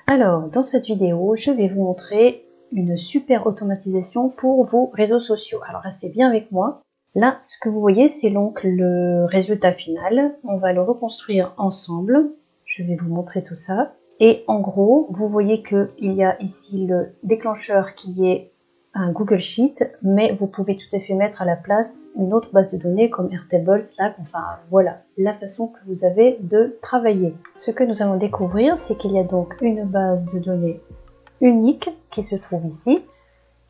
Alors, dans cette vidéo, je vais vous montrer une super automatisation pour vos réseaux sociaux. Alors, restez bien avec moi. Là, ce que vous voyez, c'est donc le résultat final. On va le reconstruire ensemble. Je vais vous montrer tout ça. Et en gros, vous voyez qu'il y a ici le déclencheur qui est un Google Sheet, mais vous pouvez tout à fait mettre à la place une autre base de données comme Airtable, Slack, enfin voilà, la façon que vous avez de travailler. Ce que nous allons découvrir, c'est qu'il y a donc une base de données unique qui se trouve ici,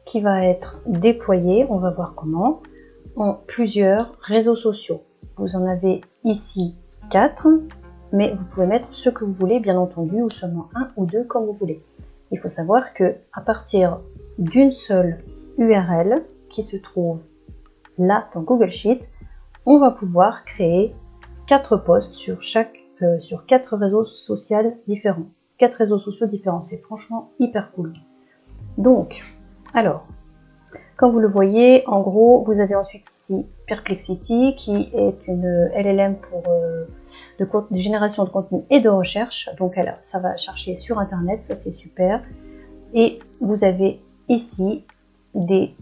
qui va être déployée, on va voir comment, en plusieurs réseaux sociaux. Vous en avez ici 4, mais vous pouvez mettre ce que vous voulez, bien entendu, ou seulement un ou deux comme vous voulez. Il faut savoir que à partir d'une seule URL qui se trouve là dans Google Sheet, on va pouvoir créer 4 posts sur 4 réseaux sociaux différents. 4 réseaux sociaux différents, c'est franchement hyper cool. Donc, alors, comme vous le voyez, en gros, vous avez ensuite ici Perplexity qui est une LLM pour de génération de contenu et de recherche. Donc ça va chercher sur internet, ça c'est super. Et vous avez ici des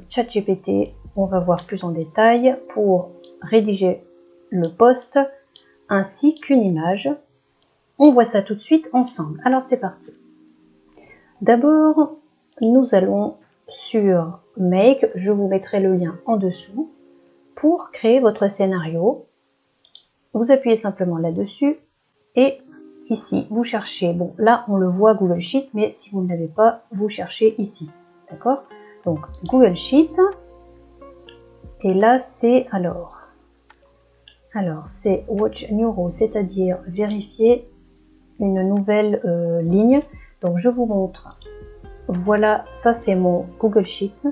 ChatGPT, on va voir plus en détail, pour rédiger le post ainsi qu'une image. On voit ça tout de suite ensemble. Alors c'est parti. D'abord, nous allons sur Make, je vous mettrai le lien en dessous. Pour créer votre scénario, vous appuyez simplement là-dessus et ici, vous cherchez, bon là on le voit Google Sheet, mais si vous ne l'avez pas, vous cherchez ici, d'accord? Donc Google Sheet, et là c'est alors c'est Watch New Row, c'est-à-dire vérifier une nouvelle ligne. Donc je vous montre, voilà, ça c'est mon Google Sheet,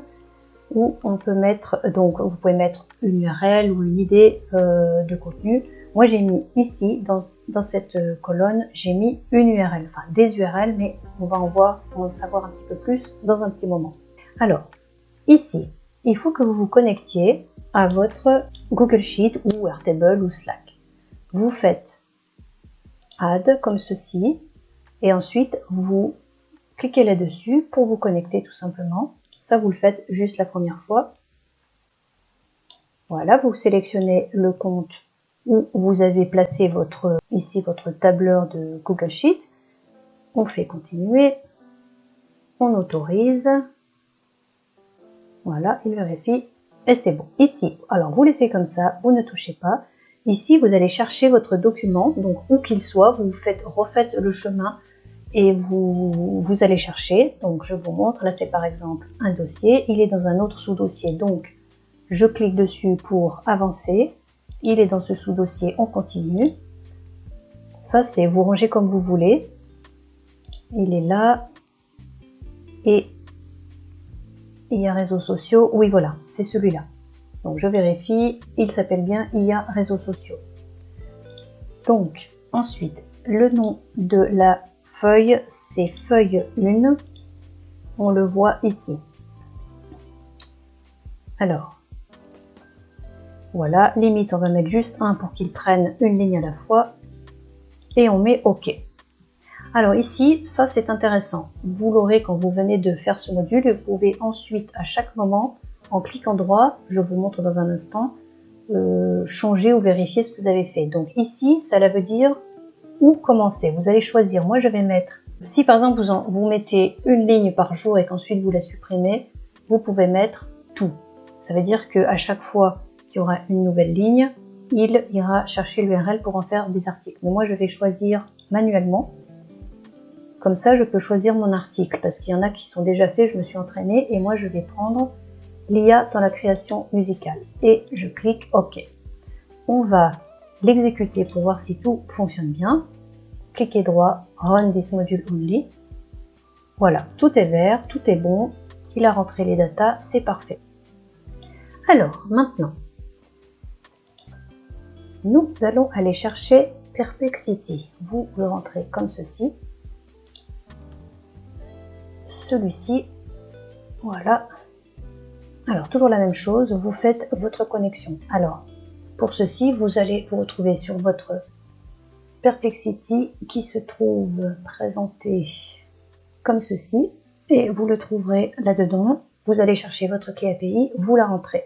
où on peut mettre, donc vous pouvez mettre une URL ou une idée de contenu. Moi j'ai mis ici, dans cette colonne, j'ai mis une URL, enfin des URL, mais on va en savoir un petit peu plus dans un petit moment. Alors, ici, il faut que vous vous connectiez à votre Google Sheet ou Airtable ou Slack. Vous faites Add comme ceci, et ensuite vous cliquez là-dessus pour vous connecter tout simplement. Ça, vous le faites juste la première fois. Voilà, vous sélectionnez le compte où vous avez placé ici votre tableur de Google Sheet. On fait continuer. On autorise. Voilà, il vérifie. Et c'est bon. Ici, alors vous laissez comme ça, vous ne touchez pas. Ici, vous allez chercher votre document. Donc, où qu'il soit, vous refaites le chemin et vous allez chercher. Donc je vous montre, là c'est par exemple un dossier, il est dans un autre sous-dossier, donc je clique dessus pour avancer, il est dans ce sous-dossier, on continue. Ça c'est vous rangez comme vous voulez, il est là, et il y a réseaux sociaux, oui voilà, c'est celui-là. Donc je vérifie, il s'appelle bien IA réseaux sociaux. Donc ensuite, le nom de la feuille, c'est feuille 1, on le voit ici. Alors, voilà, limite on va mettre juste 1 pour qu'il prenne une ligne à la fois, et on met OK. Alors ici, ça c'est intéressant, vous l'aurez quand vous venez de faire ce module, vous pouvez ensuite à chaque moment, en cliquant droit, je vous montre dans un instant, changer ou vérifier ce que vous avez fait. Donc ici, ça veut dire où commencer. Vous allez choisir, moi je vais mettre, si par exemple vous mettez une ligne par jour et qu'ensuite vous la supprimez, vous pouvez mettre tout. Ça veut dire qu'à chaque fois qu'il y aura une nouvelle ligne, il ira chercher l'URL pour en faire des articles. Mais moi je vais choisir manuellement, comme ça je peux choisir mon article, parce qu'il y en a qui sont déjà faits, je me suis entraînée, et moi je vais prendre l'IA dans la création musicale. Et je clique OK. On va l'exécuter pour voir si tout fonctionne bien. Cliquez droit, Run this module only. Voilà, tout est vert, tout est bon. Il a rentré les datas, c'est parfait. Alors, maintenant, nous allons aller chercher Perplexity. Vous le rentrez comme ceci. Celui-ci, voilà. Alors, toujours la même chose, vous faites votre connexion. Alors, pour ceci, vous allez vous retrouver sur votre Perplexity qui se trouve présenté comme ceci et vous le trouverez là-dedans. Vous allez chercher votre clé API, vous la rentrez.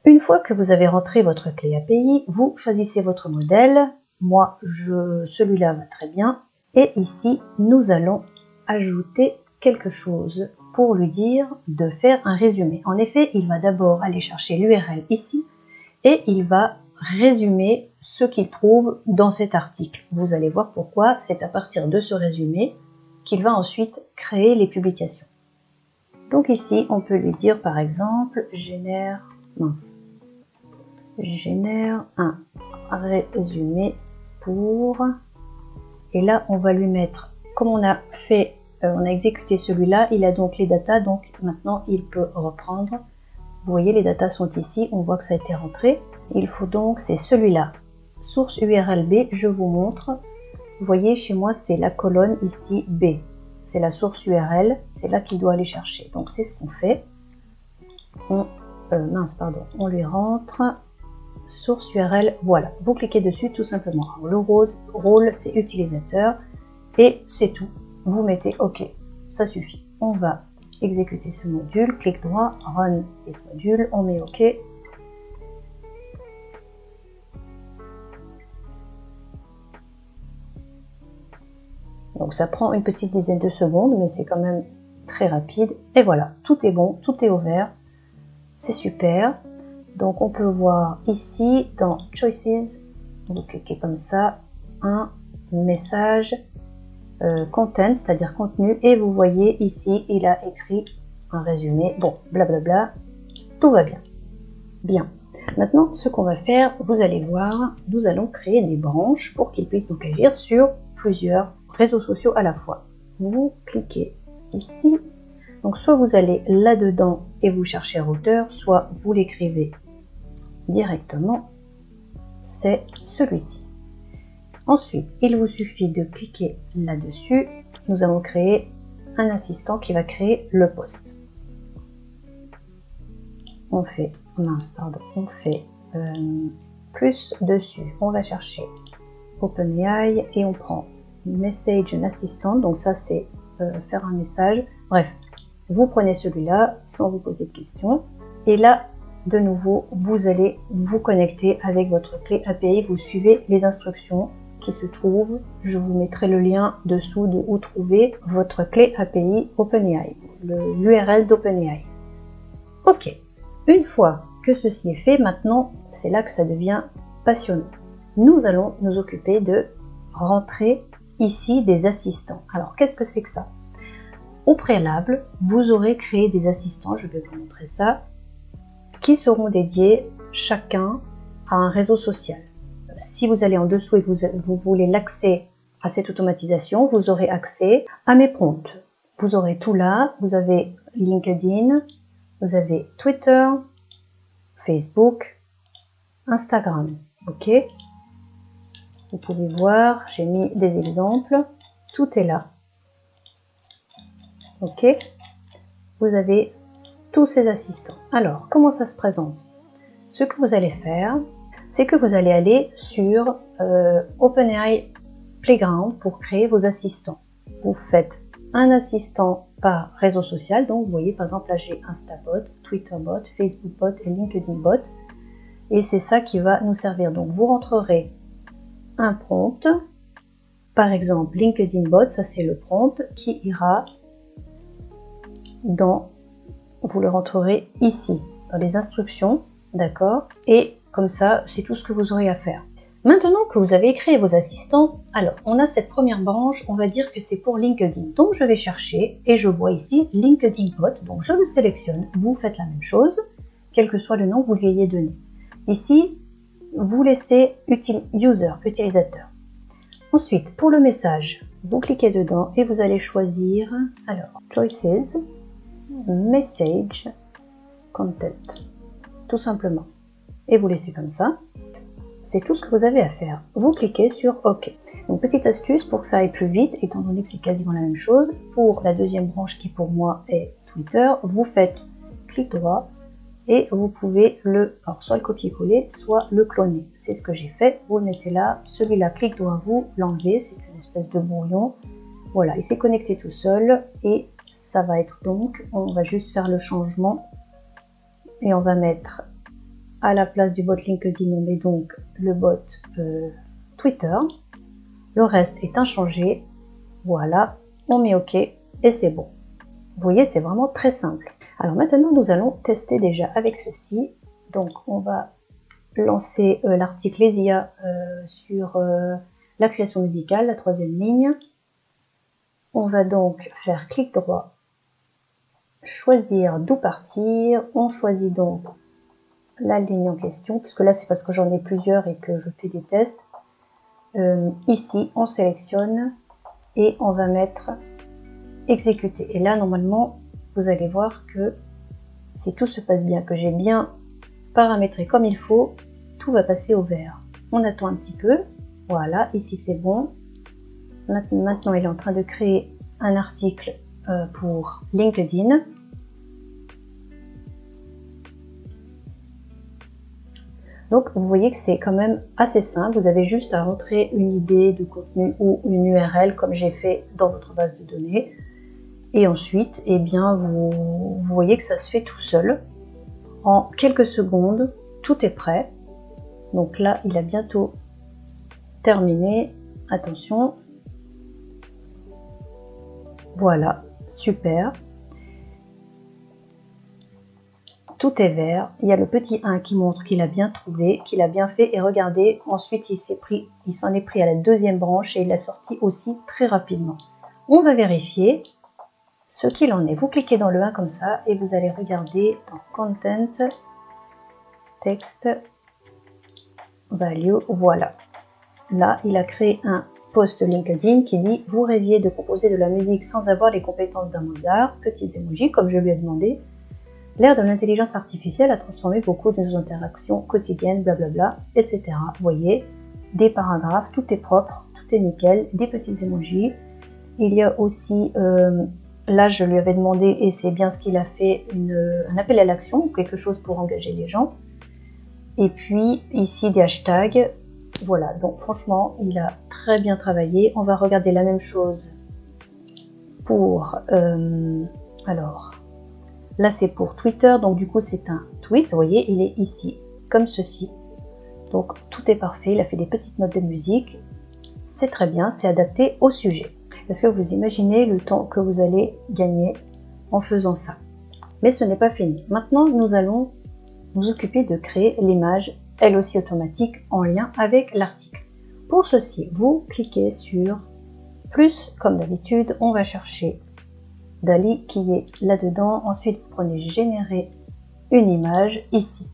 Une fois que vous avez rentré votre clé API, vous choisissez votre modèle. Moi, celui-là va très bien. Et ici, nous allons ajouter quelque chose pour lui dire de faire un résumé. En effet, il va d'abord aller chercher l'URL ici et il va résumer ce qu'il trouve dans cet article. Vous allez voir pourquoi. C'est à partir de ce résumé qu'il va ensuite créer les publications. Donc ici, on peut lui dire par exemple, génère un résumé pour... Et là, on va lui mettre, comme on a fait, on a exécuté celui-là, il a donc les datas, donc maintenant il peut reprendre. Vous voyez, les datas sont ici, on voit que ça a été rentré. Il faut donc, c'est celui-là, source URL B, je vous montre. Vous voyez, chez moi, c'est la colonne ici B. C'est la source URL, c'est là qu'il doit aller chercher. Donc c'est ce qu'on fait. On lui rentre source URL, voilà. Vous cliquez dessus tout simplement. Alors, le rôle, c'est utilisateur et c'est tout. Vous mettez OK, ça suffit. On va exécuter ce module, clic droit, run this module, on met OK. Donc ça prend une petite dizaine de secondes, mais c'est quand même très rapide. Et voilà, tout est bon, tout est ouvert. C'est super. Donc on peut voir ici dans Choices, vous cliquez comme ça, un message content, c'est-à-dire contenu, et vous voyez ici, il a écrit un résumé. Bon, blablabla, tout va bien. Bien. Maintenant, ce qu'on va faire, vous allez voir, nous allons créer des branches pour qu'ils puissent donc agir sur plusieurs réseaux sociaux à la fois. Vous cliquez ici, donc soit vous allez là-dedans et vous cherchez routeur, soit vous l'écrivez directement, c'est celui-ci. Ensuite, il vous suffit de cliquer là-dessus, nous allons créer un assistant qui va créer le post. On fait plus dessus, on va chercher OpenAI et on prend Message Assistant, donc ça c'est faire un message. Bref, vous prenez celui-là sans vous poser de questions. Et là, de nouveau, vous allez vous connecter avec votre clé API. Vous suivez les instructions qui se trouvent. Je vous mettrai le lien dessous de où trouver votre clé API OpenAI, l'URL d'OpenAI. Ok, une fois que ceci est fait, maintenant, c'est là que ça devient passionnant. Nous allons nous occuper de rentrer ici des assistants. Alors, qu'est-ce que c'est que ça? Au préalable, vous aurez créé des assistants, je vais vous montrer ça, qui seront dédiés chacun à un réseau social. Si vous allez en dessous et que vous voulez l'accès à cette automatisation, vous aurez accès à mes prompts. Vous aurez tout là, vous avez LinkedIn, vous avez Twitter, Facebook, Instagram, ok? Vous pouvez voir, j'ai mis des exemples, tout est là. Ok, vous avez tous ces assistants. Alors, comment ça se présente? Ce que vous allez faire, c'est que vous allez aller sur OpenAI Playground pour créer vos assistants. Vous faites un assistant par réseau social. Donc, vous voyez, par exemple, là, j'ai Instabot, Twitterbot, Facebookbot et LinkedInbot. Et c'est ça qui va nous servir. Donc, vous rentrerez un prompt. Par exemple, LinkedInbot, ça c'est le prompt qui ira vous le rentrerez ici, dans les instructions, d'accord? Et comme ça, c'est tout ce que vous aurez à faire. Maintenant que vous avez créé vos assistants, alors, on a cette première branche, on va dire que c'est pour LinkedIn. Donc, je vais chercher et je vois ici LinkedInbot. Donc, je le sélectionne. Vous faites la même chose, quel que soit le nom que vous lui ayez donné. Ici, vous laissez utilisateur. Ensuite, pour le message, vous cliquez dedans et vous allez choisir, alors, Choices, Message, Content, tout simplement. Et vous laissez comme ça. C'est tout ce que vous avez à faire. Vous cliquez sur OK. Donc, petite astuce pour que ça aille plus vite, étant donné que c'est quasiment la même chose. Pour la deuxième branche qui pour moi est Twitter, vous faites clic droit, et vous pouvez alors soit le copier-coller, soit le cloner. C'est ce que j'ai fait. Vous le mettez là. Celui-là, clic droit, vous l'enlevez. C'est une espèce de brouillon. Voilà, il s'est connecté tout seul et ça va être donc, on va juste faire le changement et on va mettre à la place du bot LinkedIn, on met donc le bot Twitter. Le reste est inchangé. Voilà, on met OK et c'est bon. Vous voyez, c'est vraiment très simple. Alors maintenant, nous allons tester déjà avec ceci. Donc, on va lancer l'article ESIA sur la création musicale, la 3e ligne. On va donc faire clic droit, choisir d'où partir. On choisit donc la ligne en question, puisque là, c'est parce que j'en ai plusieurs et que je fais des tests. Ici, on sélectionne et on va mettre exécuter. Et là, normalement, vous allez voir que si tout se passe bien, que j'ai bien paramétré comme il faut, tout va passer au vert. On attend un petit peu. Voilà, ici c'est bon. Maintenant, il est en train de créer un article pour LinkedIn. Donc, vous voyez que c'est quand même assez simple. Vous avez juste à rentrer une idée de contenu ou une URL comme j'ai fait dans votre base de données. Et ensuite, eh bien, vous voyez que ça se fait tout seul. En quelques secondes, tout est prêt. Donc là, il a bientôt terminé. Attention. Voilà, super. Tout est vert. Il y a le petit 1 qui montre qu'il a bien trouvé, qu'il a bien fait. Et regardez, ensuite, il s'en est pris à la 2e branche et il l'a sorti aussi très rapidement. On va vérifier ce qu'il en est. Vous cliquez dans le 1 comme ça et vous allez regarder dans Content, Text, Value, voilà. Là, il a créé un post LinkedIn qui dit « Vous rêviez de composer de la musique sans avoir les compétences d'un Mozart ?» Petits emojis, comme je lui ai demandé. L'ère de l'intelligence artificielle a transformé beaucoup de nos interactions quotidiennes, blablabla, etc. Vous voyez, des paragraphes, tout est propre, tout est nickel, des petits emojis. Il y a aussi... là, je lui avais demandé, et c'est bien ce qu'il a fait, un appel à l'action, quelque chose pour engager les gens. Et puis, ici, des hashtags. Voilà, donc franchement, il a très bien travaillé. On va regarder la même chose pour... alors, là, c'est pour Twitter. Donc, du coup, c'est un tweet. Vous voyez, il est ici, comme ceci. Donc, tout est parfait. Il a fait des petites notes de musique. C'est très bien, c'est adapté au sujet. Est-ce que vous imaginez le temps que vous allez gagner en faisant ça? Mais ce n'est pas fini. Maintenant, nous allons nous occuper de créer l'image, elle aussi automatique, en lien avec l'article. Pour ceci, vous cliquez sur plus, comme d'habitude, on va chercher Dall-E qui est là-dedans. Ensuite, vous prenez générer une image ici.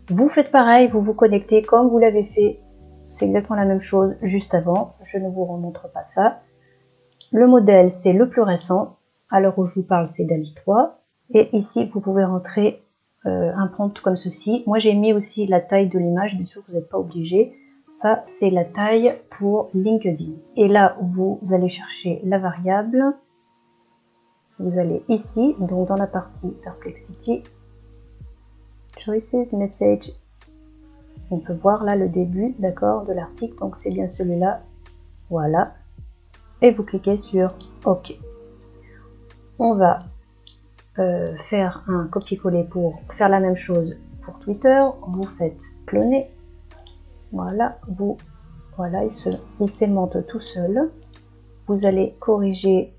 Vous faites pareil, vous vous connectez comme vous l'avez fait. C'est exactement la même chose juste avant. Je ne vous remontre pas ça. Le modèle, c'est le plus récent. À l'heure où je vous parle, c'est Dall-E 3. Et ici, vous pouvez rentrer un prompt comme ceci. Moi, j'ai mis aussi la taille de l'image. Bien sûr, vous n'êtes pas obligé. Ça, c'est la taille pour LinkedIn. Et là, vous allez chercher la variable. Vous allez ici, donc dans la partie Perplexity, Choices, Message. On peut voir là le début, d'accord, de l'article. Donc, c'est bien celui-là. Voilà. Et vous cliquez sur OK. On va faire un copier-coller pour faire la même chose pour Twitter. Vous faites cloner. Voilà, voilà, il s'aimente tout seul. Vous allez corriger.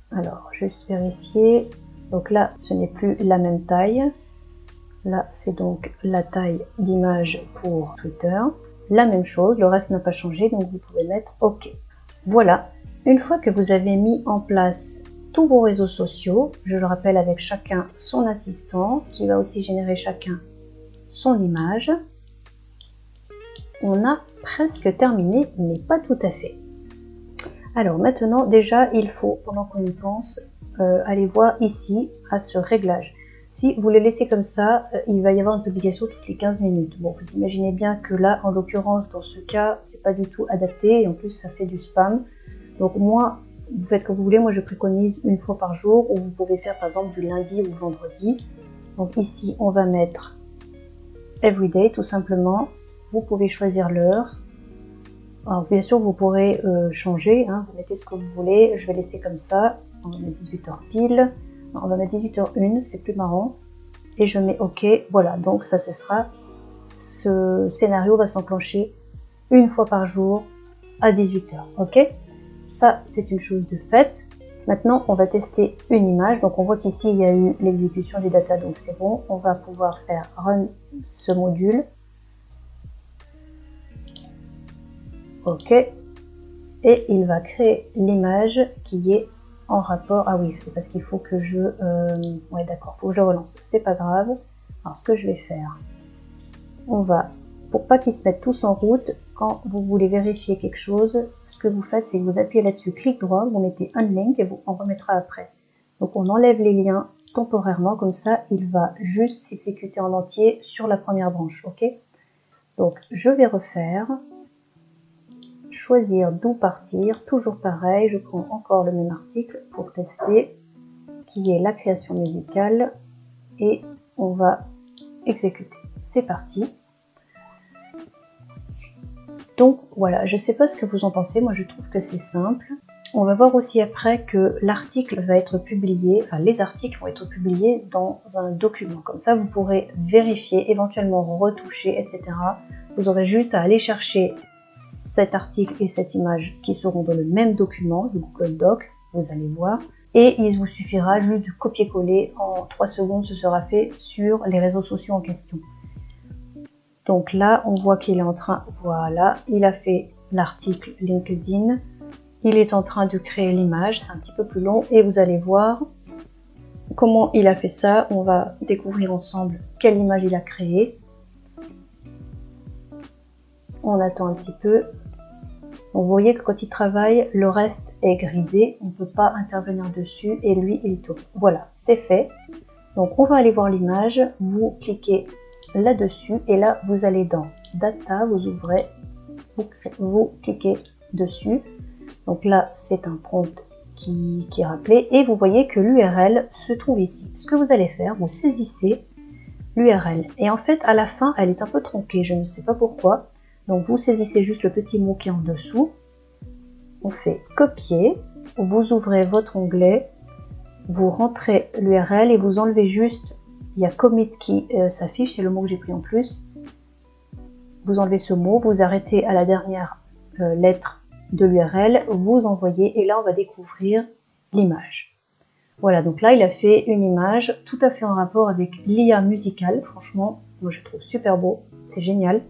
Alors, juste vérifier. Donc là, ce n'est plus la même taille. Là, c'est donc la taille d'image pour Twitter. La même chose, le reste n'a pas changé, donc vous pouvez mettre OK. Voilà, une fois que vous avez mis en place tous vos réseaux sociaux, je le rappelle avec chacun son assistant, qui va aussi générer chacun son image, on a presque terminé, mais pas tout à fait. Alors maintenant, déjà, il faut, pendant qu'on y pense, aller voir ici, à ce réglage. Si vous les laissez comme ça, il va y avoir une publication toutes les 15 minutes. Bon, vous imaginez bien que là, en l'occurrence, dans ce cas, c'est pas du tout adapté, et en plus, ça fait du spam. Donc moi, vous faites comme vous voulez, moi je préconise une fois par jour, ou vous pouvez faire par exemple du lundi ou vendredi. Donc ici, on va mettre Everyday, tout simplement. Vous pouvez choisir l'heure. Alors bien sûr, vous pourrez changer, hein, vous mettez ce que vous voulez. Je vais laisser comme ça. On va mettre 18h pile. Non, on va mettre 18h01, c'est plus marrant. Et je mets OK. Voilà, donc ça, ce scénario va s'enclencher une fois par jour à 18h. OK? Ça, c'est une chose de faite. Maintenant, on va tester une image. Donc, on voit qu'ici, il y a eu l'exécution des data, donc c'est bon. On va pouvoir faire run ce module. OK. Et il va créer l'image qui est en rapport. Ah oui, c'est parce qu'il faut que je... ouais, d'accord, il faut que je relance. C'est pas grave. Alors, ce que je vais faire, on va... Pour pas qu'ils se mettent tous en route, quand vous voulez vérifier quelque chose, ce que vous faites, c'est que vous appuyez là-dessus, clic droit, vous mettez Unlink et on remettra après. Donc on enlève les liens temporairement, comme ça, il va juste s'exécuter en entier sur la première branche, ok? Donc je vais refaire, choisir d'où partir, toujours pareil, je prends encore le même article pour tester, qui est la création musicale, et on va exécuter. C'est parti. Donc voilà, je ne sais pas ce que vous en pensez, moi je trouve que c'est simple. On va voir aussi après que l'article va être publié, enfin les articles vont être publiés dans un document. Comme ça vous pourrez vérifier, éventuellement retoucher, etc. Vous aurez juste à aller chercher cet article et cette image qui seront dans le même document, le Google Doc, vous allez voir. Et il vous suffira juste de copier-coller, en 3 secondes ce sera fait sur les réseaux sociaux en question. Donc là, on voit qu'il est en train, voilà, il a fait l'article LinkedIn, il est en train de créer l'image, c'est un petit peu plus long, et vous allez voir comment il a fait ça. On va découvrir ensemble quelle image il a créée. On attend un petit peu. Donc vous voyez que quand il travaille, le reste est grisé, on ne peut pas intervenir dessus, et lui, il tourne. Voilà, c'est fait. Donc on va aller voir l'image, vous cliquez là-dessus et là vous allez dans Data, vous ouvrez, vous cliquez dessus. Donc là c'est un prompt qui est rappelé et vous voyez que l'URL se trouve ici. Ce que vous allez faire, vous saisissez l'URL et en fait à la fin elle est un peu tronquée, je ne sais pas pourquoi. Donc vous saisissez juste le petit mot qui est en dessous, on fait copier, vous ouvrez votre onglet, vous rentrez l'URL et vous enlevez juste. Il y a commit qui s'affiche, c'est le mot que j'ai pris en plus. Vous enlevez ce mot, vous arrêtez à la dernière lettre de l'URL, vous envoyez et là on va découvrir l'image. Voilà, donc là il a fait une image tout à fait en rapport avec l'IA musicale. Franchement, moi je trouve super beau, c'est génial.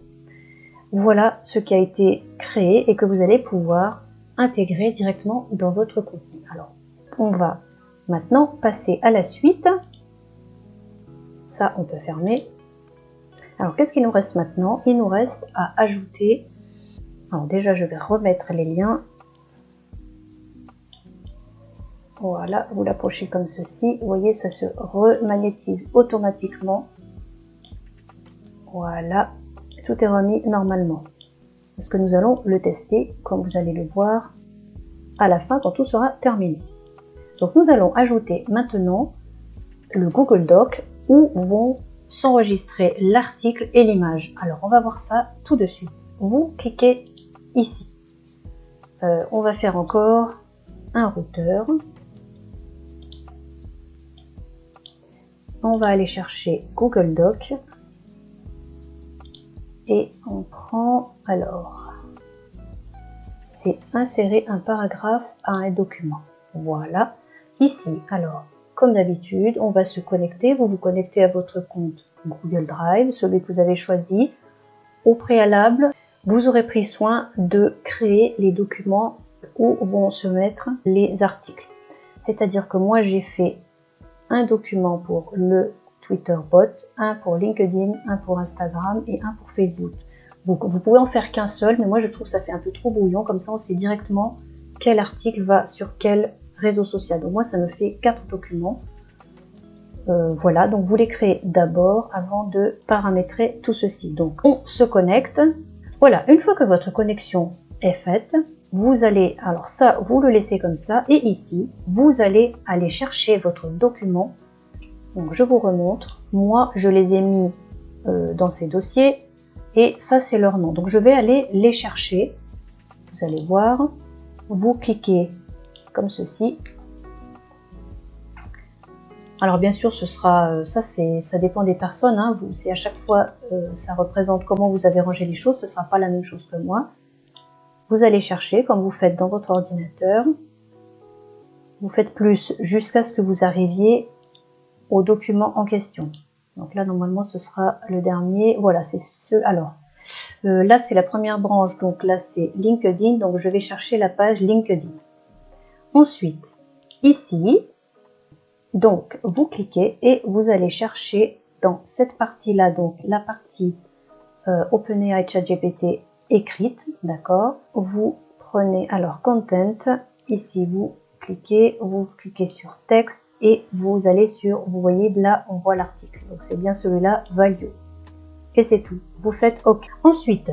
Voilà ce qui a été créé et que vous allez pouvoir intégrer directement dans votre contenu. Alors, on va maintenant passer à la suite. Ça, on peut fermer. Alors, qu'est-ce qu'il nous reste maintenant? Il nous reste à ajouter... Alors déjà, je vais remettre les liens. Voilà, vous l'approchez comme ceci. Vous voyez, ça se remagnétise automatiquement. Voilà, tout est remis normalement. Parce que nous allons le tester, comme vous allez le voir, à la fin, quand tout sera terminé. Donc, nous allons ajouter maintenant le Google Doc où vont s'enregistrer l'article et l'image. Alors, on va voir ça tout de suite. Vous cliquez ici. On va faire encore un routeur. On va aller chercher Google Doc. Et on prend, alors, c'est insérer un paragraphe à un document. Voilà. Ici, alors, comme d'habitude, on va se connecter. Vous vous connectez à votre compte Google Drive, celui que vous avez choisi. Au préalable, vous aurez pris soin de créer les documents où vont se mettre les articles. C'est-à-dire que moi, j'ai fait un document pour le Twitter bot, un pour LinkedIn, un pour Instagram et un pour Facebook. Donc, vous pouvez en faire qu'un seul, mais moi, je trouve que ça fait un peu trop brouillon. Comme ça, on sait directement quel article va sur quel réseau social. Donc moi, ça me fait 4 documents. Voilà, donc vous les créez d'abord avant de paramétrer tout ceci. Donc on se connecte. Voilà, une fois que votre connexion est faite, vous allez, alors ça, vous le laissez comme ça. Et ici, vous allez aller chercher votre document. Donc je vous remontre. moi je les ai mis dans ces dossiers et ça c'est leur nom. Donc je vais aller les chercher. Vous allez voir, vous cliquez comme ceci. Alors bien sûr, ce sera ça dépend des personnes. Hein. C'est à chaque fois, ça représente comment vous avez rangé les choses. Ce ne sera pas la même chose que moi. Vous allez chercher comme vous faites dans votre ordinateur. Vous faites plus jusqu'à ce que vous arriviez au document en question. Donc là, normalement, ce sera le dernier. Voilà, c'est ce. Alors, là, c'est la première branche. Donc là, c'est LinkedIn. Donc je vais chercher la page LinkedIn. Ensuite, ici. Donc, vous cliquez et vous allez chercher dans cette partie-là, donc la partie OpenAI ChatGPT écrite, d'accord. Vous prenez alors Content, ici vous cliquez sur Texte et vous allez sur, vous voyez là, on voit l'article. Donc, c'est bien celui-là, Value. Et c'est tout. Vous faites OK. Ensuite,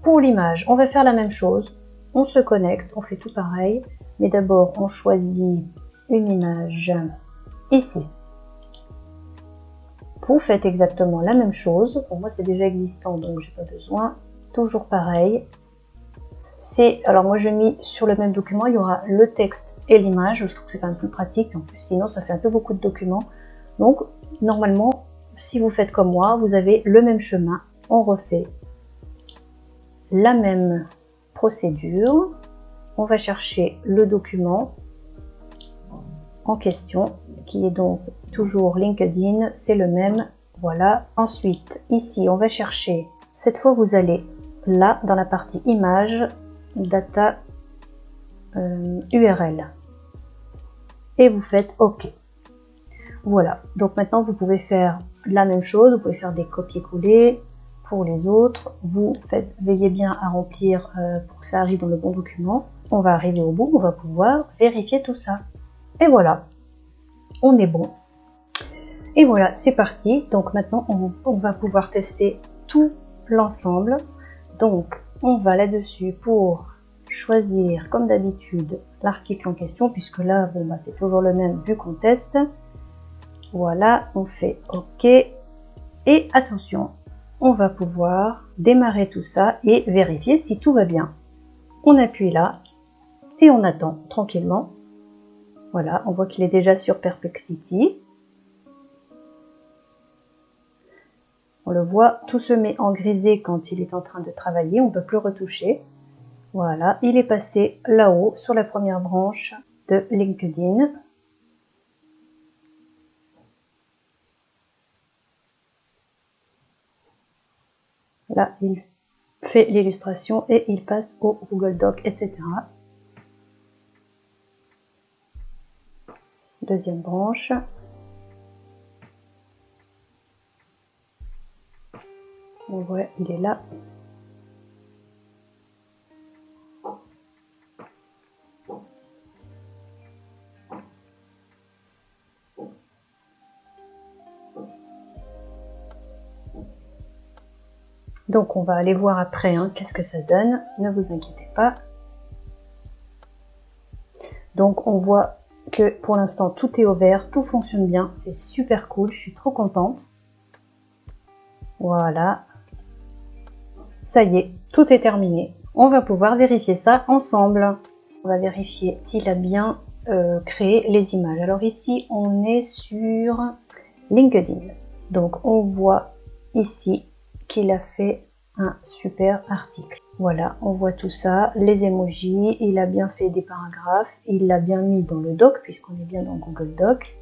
pour l'image, on va faire la même chose. On se connecte, on fait tout pareil. Mais d'abord, on choisit une image. Ici, vous faites exactement la même chose. Pour moi, c'est déjà existant, donc j'ai pas besoin. Toujours pareil. Alors moi, je mis sur le même document, il y aura le texte et l'image. Je trouve que c'est quand même plus pratique. En plus, sinon, ça fait un peu beaucoup de documents. Donc, normalement, si vous faites comme moi, vous avez le même chemin. On refait la même procédure. On va chercher le document en question, qui est donc toujours LinkedIn, c'est le même, voilà. Ensuite, ici, on va chercher, cette fois, vous allez là, dans la partie image, data URL, et vous faites OK. Voilà, donc maintenant, vous pouvez faire la même chose, vous pouvez faire des copier-coller pour les autres, veillez bien à remplir pour que ça arrive dans le bon document. On va arriver au bout, on va pouvoir vérifier tout ça. Et voilà, on est bon. Et voilà, c'est parti. Donc maintenant, on va pouvoir tester tout l'ensemble. Donc, on va là-dessus pour choisir, comme d'habitude, l'article en question, puisque là, bon, bah, c'est toujours le même vu qu'on teste. Voilà, on fait OK. Et attention, on va pouvoir démarrer tout ça et vérifier si tout va bien. On appuie là et on attend tranquillement. Voilà, on voit qu'il est déjà sur Perplexity. On le voit, tout se met en grisé quand il est en train de travailler, on ne peut plus retoucher. Voilà, il est passé là-haut sur la première branche de LinkedIn. Là, il fait l'illustration et il passe au Google Doc, etc. Deuxième branche. On voit, il est là. Donc on va aller voir après qu'est-ce que ça donne, ne vous inquiétez pas. Donc on voit que pour l'instant tout est au vert, tout fonctionne bien, c'est super cool, je suis trop contente. Voilà. Ça y est, tout est terminé. On va pouvoir vérifier ça ensemble. On va vérifier s'il a bien créé les images. Alors ici, on est sur LinkedIn. Donc on voit ici qu'il a fait un super article. Voilà, on voit tout ça, les emojis, il a bien fait des paragraphes, il l'a bien mis dans le doc puisqu'on est bien dans Google Doc.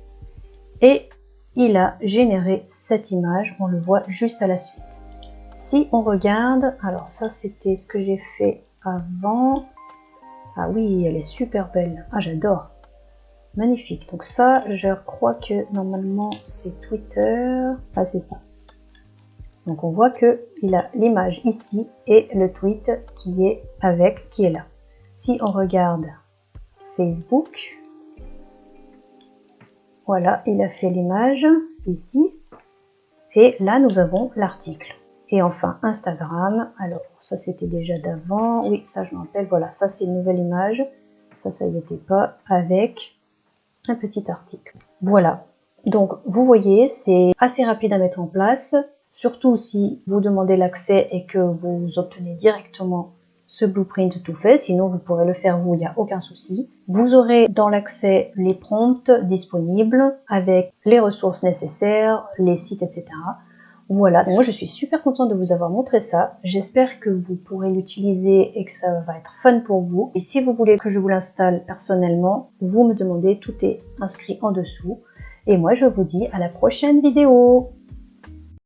Et il a généré cette image, on le voit juste à la suite. Si on regarde, alors ça c'était ce que j'ai fait avant. Ah oui, elle est super belle. Ah, j'adore. Magnifique. Donc ça, je crois que normalement c'est Twitter. Ah, c'est ça. Donc on voit que il a l'image ici et le tweet qui est là. Si on regarde Facebook, voilà, il a fait l'image ici. Et là, nous avons l'article. Et enfin, Instagram. Alors, ça, c'était déjà d'avant. Oui, ça, je me rappelle. Voilà, ça, c'est une nouvelle image. Ça y était pas. Avec un petit article. Voilà. Donc vous voyez, c'est assez rapide à mettre en place, surtout si vous demandez l'accès et que vous obtenez directement ce blueprint tout fait, sinon vous pourrez le faire vous, il n'y a aucun souci. Vous aurez dans l'accès les prompts disponibles avec les ressources nécessaires, les sites, etc. Voilà, moi je suis super contente de vous avoir montré ça. J'espère que vous pourrez l'utiliser et que ça va être fun pour vous. Et si vous voulez que je vous l'installe personnellement, vous me demandez, tout est inscrit en dessous. Et moi je vous dis à la prochaine vidéo.